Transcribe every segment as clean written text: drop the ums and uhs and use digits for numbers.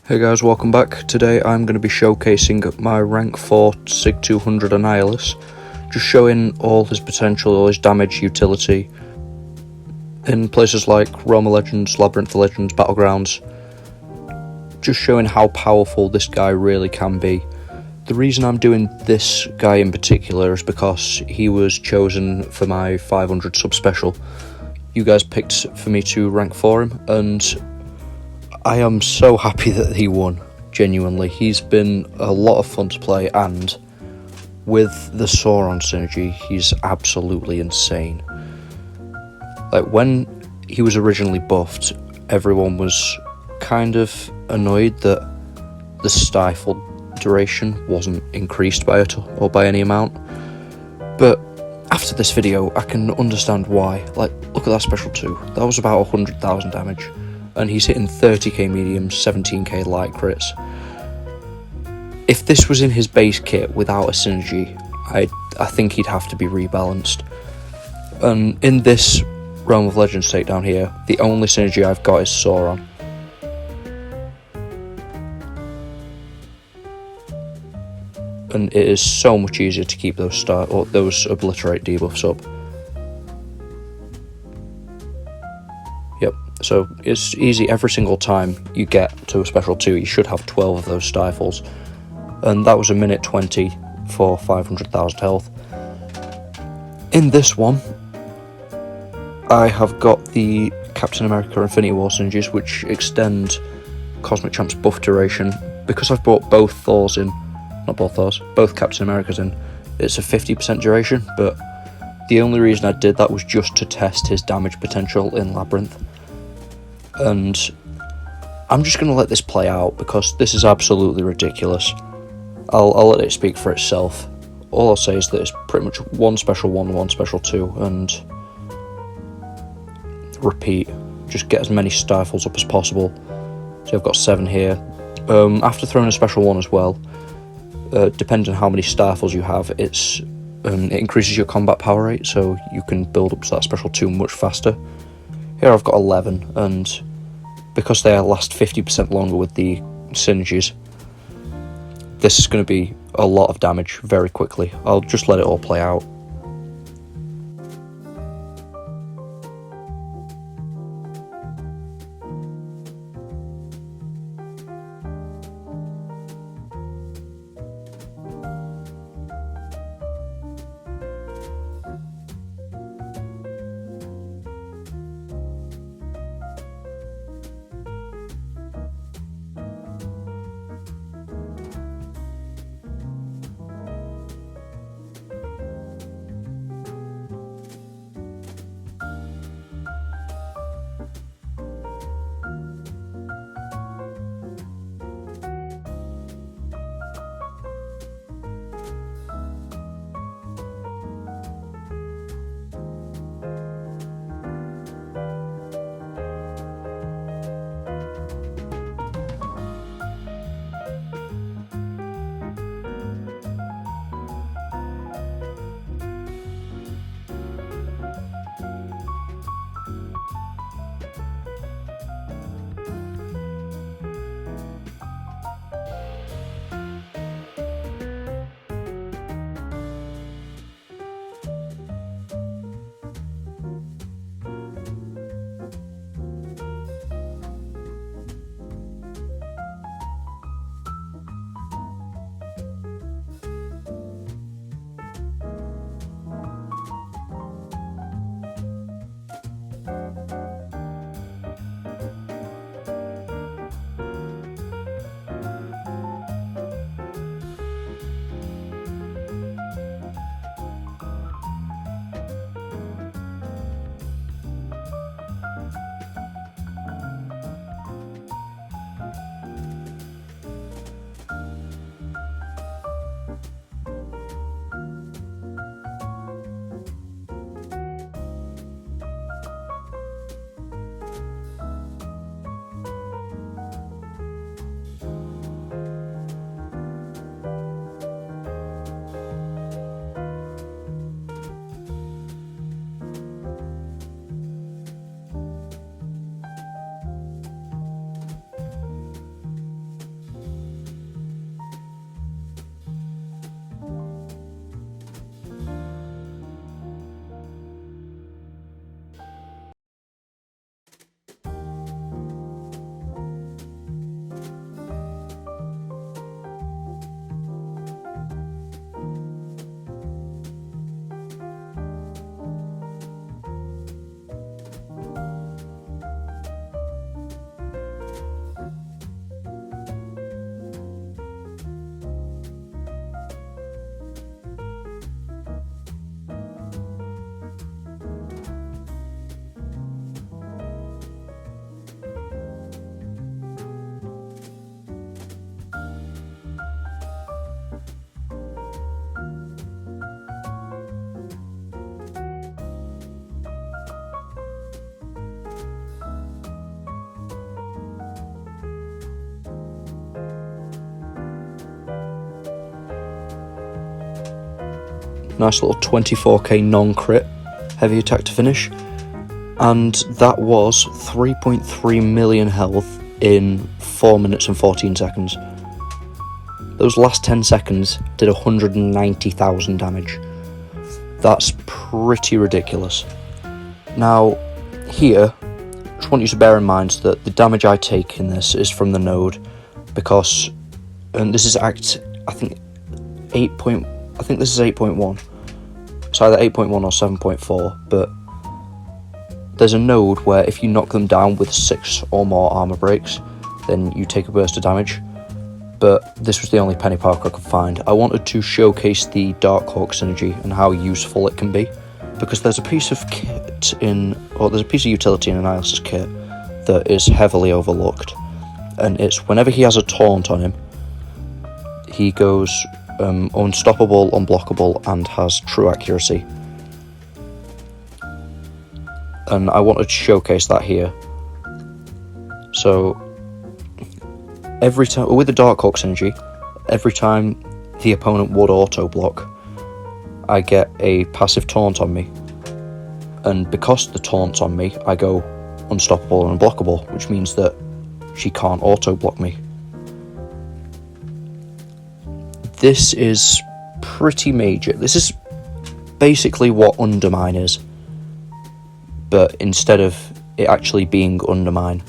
Hey guys, welcome back. Today I'm going to be showcasing my rank 4 Sig 200 Annihilus, just showing all his potential, all his damage, utility, in places like Realm of Legends, Labyrinth of Legends, Battlegrounds, just showing how powerful this guy really can be. The reason I'm doing this guy in particular is because he was chosen for my 500 sub special. You guys picked for me to rank 4 him, and I am so happy that he won, genuinely. He's been a lot of fun to play, and with the Sauron synergy, he's absolutely insane. Like, when he was originally buffed, everyone was kind of annoyed that the stifle duration wasn't increased by any amount, but after this video, I can understand why. Like, look at that special 2, that was about 100,000 damage. And he's hitting 30k mediums, 17k light crits. If this was in his base kit without a synergy, I think he'd have to be rebalanced. And in this Realm of Legends takedown here, the only synergy I've got is Sauron. And it is so much easier to keep those obliterate debuffs up. Yep. So it's easy. Every single time you get to a special 2, you should have 12 of those stifles, and that was a minute 20 for 500,000 health. In this one, I have got the Captain America Infinity War synergies, which extend Cosmic Champ's buff duration. Because I've brought both Captain Americas in, it's a 50% duration, but the only reason I did that was just to test his damage potential in Labyrinth. And I'm just going to let this play out because this is absolutely ridiculous. I'll let it speak for itself. All I'll say is that it's pretty much one special 1, one special 2, and repeat. Just get as many stifles up as possible. So I've got 7 here. After throwing a special 1 as well, depending on how many stifles you have, it increases your combat power rate, so you can build up to that special 2 much faster. Here I've got 11, and because they last 50% longer with the synergies, this is going to be a lot of damage very quickly. I'll just let it all play out. Nice little 24k non-crit heavy attack to finish. And that was 3.3 million health in 4 minutes and 14 seconds. Those last 10 seconds did 190,000 damage. That's pretty ridiculous. Now, here, I just want you to bear in mind that the damage I take in this is from the node, because, and this is Act, I think this is 8.1. It's either 8.1 or 7.4, but there's a node where if you knock them down with 6 or more armor breaks, then you take a burst of damage. But this was the only penny park I could find. I wanted to showcase the Darkhawk synergy and how useful it can be, because there's a piece of there's a piece of utility in Annihilus' kit that is heavily overlooked, and it's whenever he has a taunt on him, he goes unstoppable, unblockable, and has true accuracy. And I wanted to showcase that here. So every time with the Darkhawk synergy, every time the opponent would auto block, I get a passive taunt on me, and because the taunt's on me, I go unstoppable and unblockable, which means that she can't auto block me. This is pretty major. This is basically what Undermine is, but instead of it actually being Undermine,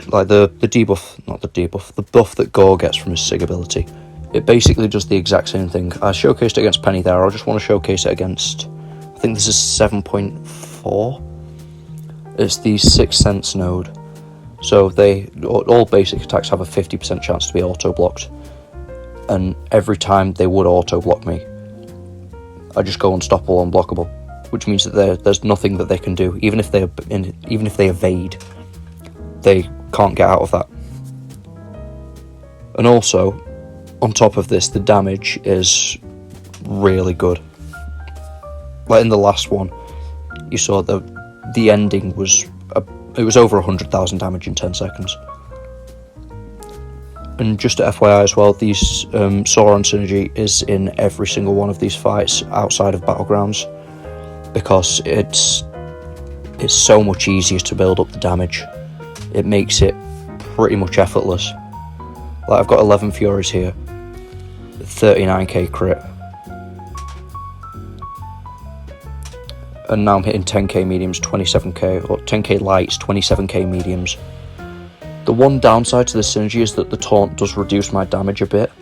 like the buff that Gore gets from his Sig ability, it basically does the exact same thing. I showcased it against Penny there. I just want to showcase it against, I think this is 7.4. It's the 6th Sense node. So all basic attacks have a 50% chance to be auto blocked, and every time they would auto block me, I just go unstoppable, unblockable, which means that there's nothing that they can do. Even if they evade, they can't get out of that. And also, on top of this, the damage is really good. Like in the last one, you saw the ending was it was over 100,000 damage in 10 seconds. And just to FYI as well, these Sauron synergy is in every single one of these fights outside of Battlegrounds, because it's so much easier to build up the damage. It makes it pretty much effortless. Like I've got 11 Furies here, 39k crit, and now I'm hitting 10k mediums, 27k, or 10k lights, 27k mediums. The one downside to this synergy is that the taunt does reduce my damage a bit,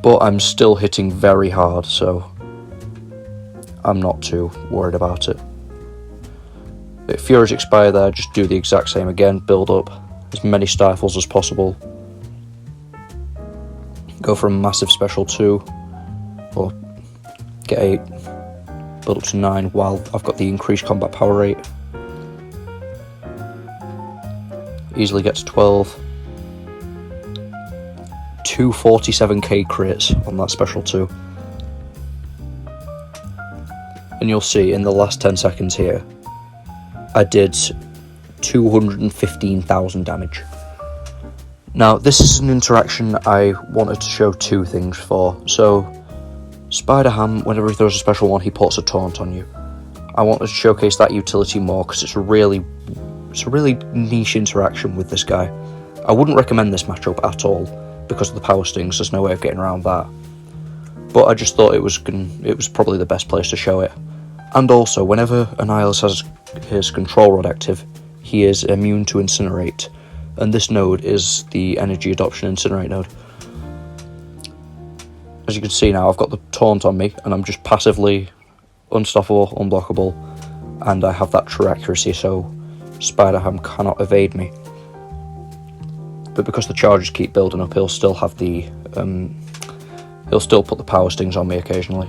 but I'm still hitting very hard, so I'm not too worried about it. If Furies expire there, just do the exact same again, build up as many stifles as possible. Go for a massive special 2, or get 8, build up to 9 while I've got the increased combat power rate. Easily get to 12. 247k crits on that special 2. And you'll see in the last 10 seconds here, I did 215,000 damage. Now, this is an interaction I wanted to show 2 things for. So, Spider-Ham, whenever he throws a special one, he puts a taunt on you. I wanted to showcase that utility more because it's a really niche interaction with this guy. I wouldn't recommend this matchup at all because of the power stings. There's no way of getting around that. But I just thought it was probably the best place to show it. And also, whenever Annihilus has his control rod active, he is immune to Incinerate, and this node is the Energy Adoption Incinerate node. As you can see now, I've got the taunt on me, and I'm just passively unstoppable, unblockable, and I have that true accuracy, so Spider-Ham cannot evade me. But because the charges keep building up, he'll still have the he'll still put the power stings on me occasionally.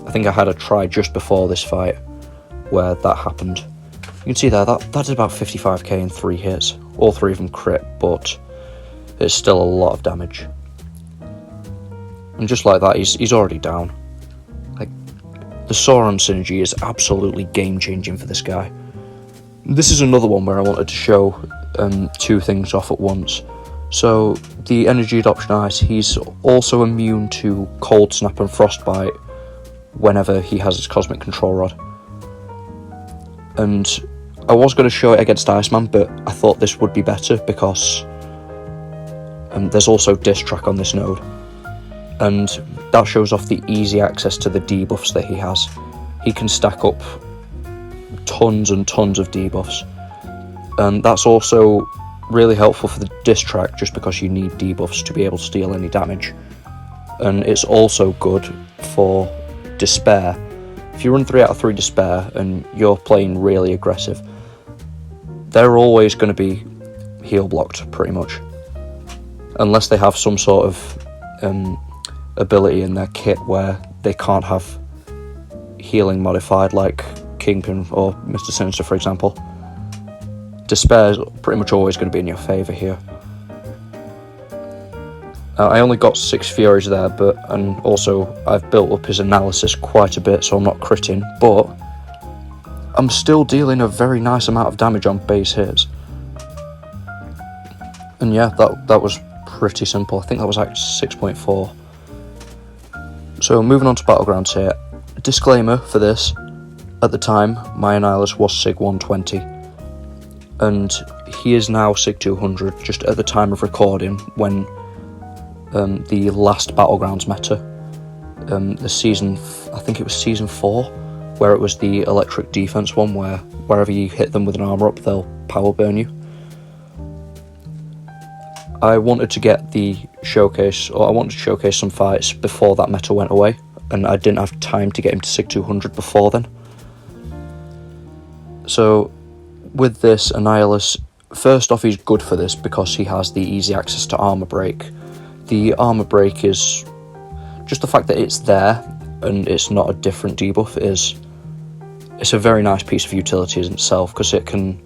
I think I had a try just before this fight where that happened. You can see there, that did about 55k in 3 hits. All 3 of them crit, but it's still a lot of damage. And just like that, he's already down. Like, the Sauron synergy is absolutely game-changing for this guy. This is another one where I wanted to show 2 things off at once. So the energy adoption ice, he's also immune to cold snap and frostbite whenever he has his cosmic control rod. And I was going to show it against Iceman, but I thought this would be better because there's also disc track on this node, and that shows off the easy access to the debuffs that he has. He can stack up tons and tons of debuffs, and that's also really helpful for the disc track just because you need debuffs to be able to deal any damage. And it's also good for despair. If you run 3 out of 3 despair and you're playing really aggressive, they're always going to be heal blocked pretty much, unless they have some sort of ability in their kit where they can't have healing modified, like Kingpin or Mr. Sinister for example. Despair is pretty much always going to be in your favour here. I only got 6 Furies there, and also I've built up his analysis quite a bit, so I'm not critting, but I'm still dealing a very nice amount of damage on base hits. And yeah, that was pretty simple. I think that was like 6.4. So moving on to Battlegrounds here. Disclaimer for this, at the time my Annihilus was SIG 120, and he is now SIG 200 just at the time of recording, when the last Battlegrounds meta, the season, I think it was season 4, where it was the electric defense one, where wherever you hit them with an armor up they'll power burn you. I wanted to get the showcase, or I wanted to showcase some fights before that meta went away, and I didn't have time to get him to SIG 200 before then. So with this Annihilus, first off, he's good for this because he has the easy access to armor break. The armor break is just the fact that it's there and it's not a different debuff it's a very nice piece of utility in itself, because it can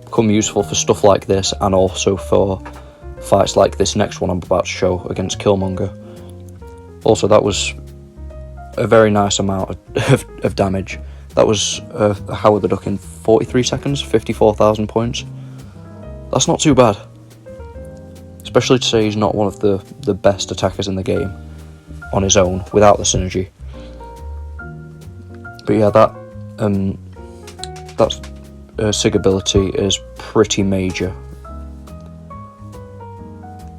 become useful for stuff like this and also for fights like this next one I'm about to show against Killmonger. Also, that was a very nice amount of damage. That was Howard the Duck in 43 seconds, 54,000 points. That's not too bad. Especially to say he's not one of the best attackers in the game on his own, without the synergy. But yeah, that SIG ability is pretty major.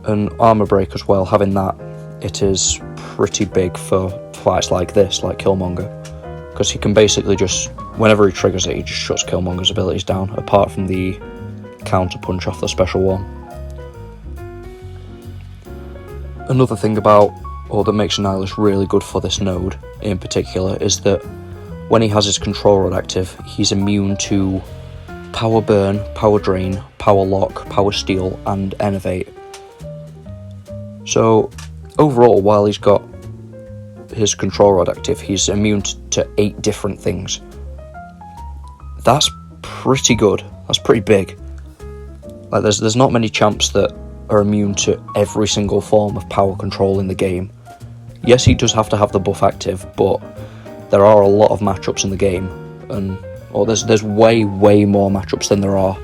And armor break as well, having that, it is pretty big for fights like this, like Killmonger, because he can basically just, whenever he triggers it, he just shuts Killmonger's abilities down, apart from the counter punch off the special one. Another thing that makes Annihilus really good for this node in particular is that when he has his control rod active, he's immune to power burn, power drain, power lock, power steal, and innovate. So overall, while he's got his control rod active, he's immune to 8 different things. That's pretty good. That's pretty big. Like there's not many champs that are immune to every single form of power control in the game. Yes, he does have to have the buff active, but there are a lot of matchups in the game, and there's way more matchups than there are,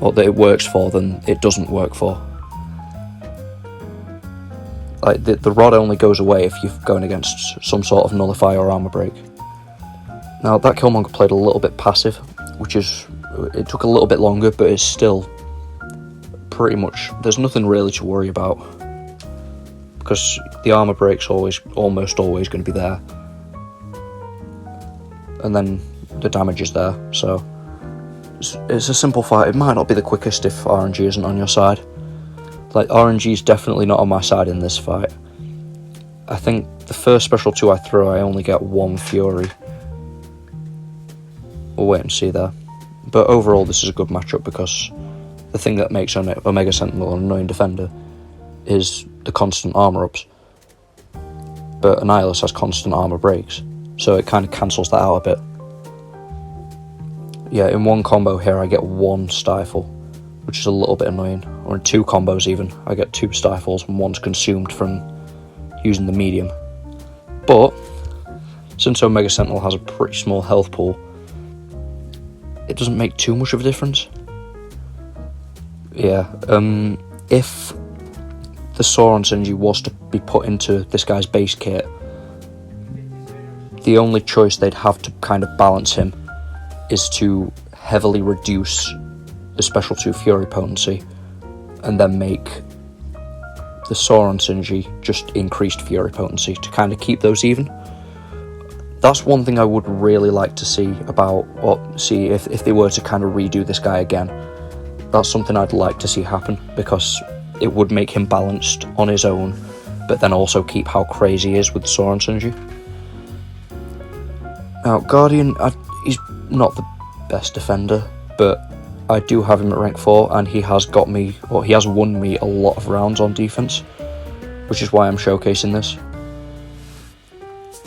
or that it works for than it doesn't work for. Like the rod only goes away if you're going against some sort of nullify or armor break. Now that Killmonger played a little bit passive, it took a little bit longer, but it's still pretty much, there's nothing really to worry about, because the armor break's almost always going to be there, and then the damage is there. So it's a simple fight. It might not be the quickest if RNG isn't on your side. Like, RNG is definitely not on my side in this fight. I think the first special 2 I throw, I only get 1 Fury. We'll wait and see there. But overall, this is a good matchup, because the thing that makes Omega Sentinel an annoying defender is the constant armor ups. But Annihilus has constant armor breaks, so it kind of cancels that out a bit. Yeah, in one combo here I get 1 stifle, which is a little bit annoying. Or in 2 combos even, I get 2 stifles and 1's consumed from using the medium. But since Omega Sentinel has a pretty small health pool, it doesn't make too much of a difference. Yeah, if the Sauron synergy was to be put into this guy's base kit, the only choice they'd have to kind of balance him is to heavily reduce the Special 2 Fury potency and then make the Sauron synergy just increased Fury potency to kind of keep those even. That's one thing I would really like to see if they were to kind of redo this guy again. That's something I'd like to see happen, because it would make him balanced on his own, but then also keep how crazy he is with the Sauron synergy. Now, Guardian, he's not the best defender, but I do have him at rank 4, and he has won me a lot of rounds on defense, which is why I'm showcasing this.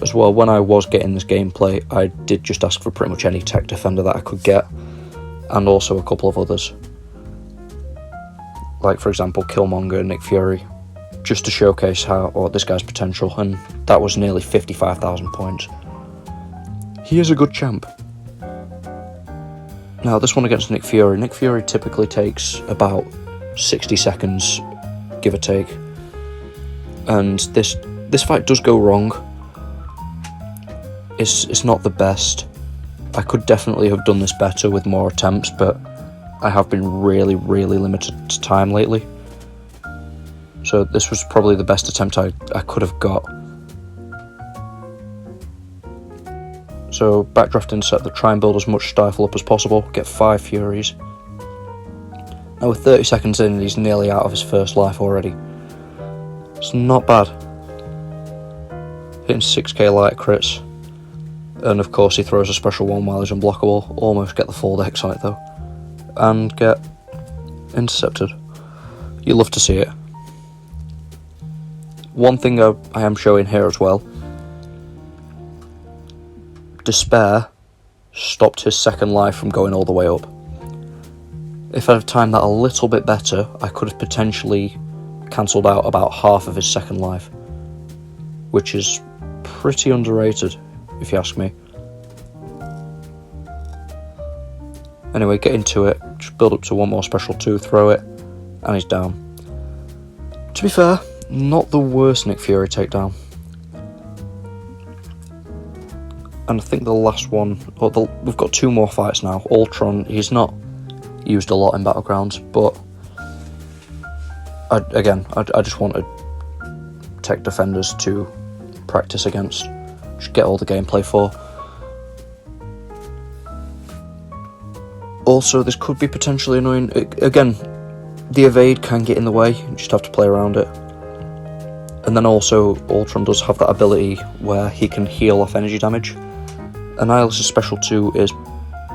As well, when I was getting this gameplay, I did just ask for pretty much any tech defender that I could get, and also a couple of others. Like, for example, Killmonger, Nick Fury, just to showcase this guy's potential, and that was nearly 55,000 points. He is a good champ. Now, this one against Nick Fury. Nick Fury typically takes about 60 seconds, give or take. And this fight does go wrong. It's not the best. I could definitely have done this better with more attempts, but I have been really, really limited to time lately. So this was probably the best attempt I could have got. So backdraft intercept, try and build as much stifle up as possible, get 5 Furies. Now with 30 seconds in, he's nearly out of his first life already. It's not bad. Hitting 6k light crits. And of course he throws a special one while he's unblockable. Almost get the full dex on it though. And get intercepted. You love to see it. One thing I am showing here as well. Despair stopped his second life from going all the way up. If I'd have timed that a little bit better, I could have potentially cancelled out about half of his second life, which is pretty underrated, if you ask me. Anyway, get into it, just build up to one more special 2, throw it, and he's down. To be fair, not the worst Nick Fury takedown. And I think the last one, we've got 2 more fights now. Ultron, he's not used a lot in Battlegrounds, but I just wanted tech defenders to practice against, just get all the gameplay for. Also, this could be potentially annoying. Again, the evade can get in the way, you just have to play around it. And then also, Ultron does have that ability where he can heal off energy damage. Annihilus' special 2 is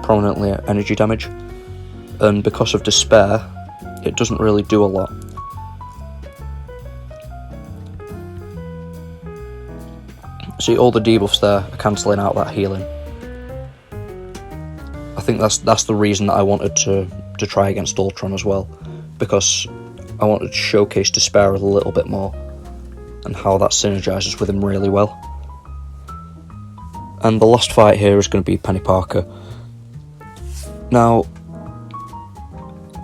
prominently energy damage, and because of Despair, it doesn't really do a lot. See, all the debuffs there are cancelling out that healing. I think that's the reason that I wanted to try against Ultron as well, because I wanted to showcase Despair a little bit more, and how that synergizes with him really well. And the last fight here is going to be Penny Parker. Now,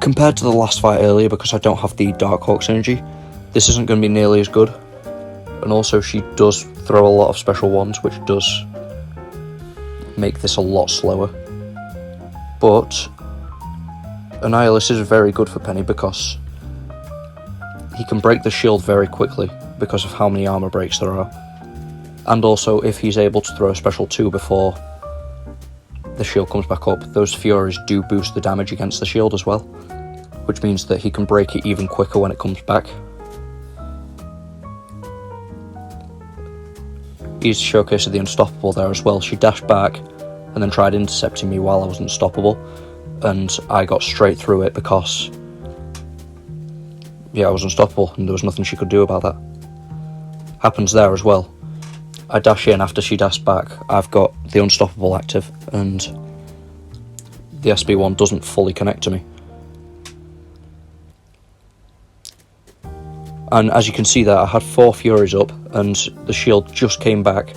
compared to the last fight earlier, because I don't have the Darkhawk synergy, this isn't going to be nearly as good. And also she does throw a lot of special ones, which does make this a lot slower. But Annihilus is very good for Penny because he can break the shield very quickly because of how many armor breaks there are. And also, if he's able to throw a special 2 before the shield comes back up, those Furies do boost the damage against the shield as well, which means that he can break it even quicker when it comes back. He's showcased the unstoppable there as well. She dashed back and then tried intercepting me while I was unstoppable, and I got straight through it because, I was unstoppable and there was nothing she could do about that. Happens there as well. I dash in after she dashed back, I've got the unstoppable active, and the SB1 doesn't fully connect to me. And as you can see there, I had 4 Furies up, and the shield just came back,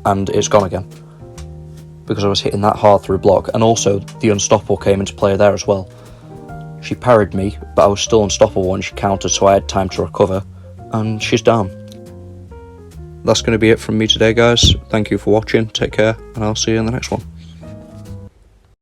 and it's gone again, because I was hitting that hard through block. And also, the unstoppable came into play there as well. She parried me, but I was still unstoppable when she countered, so I had time to recover, and she's down. That's going to be it from me today, guys. Thank you for watching, take care, and I'll see you in the next one.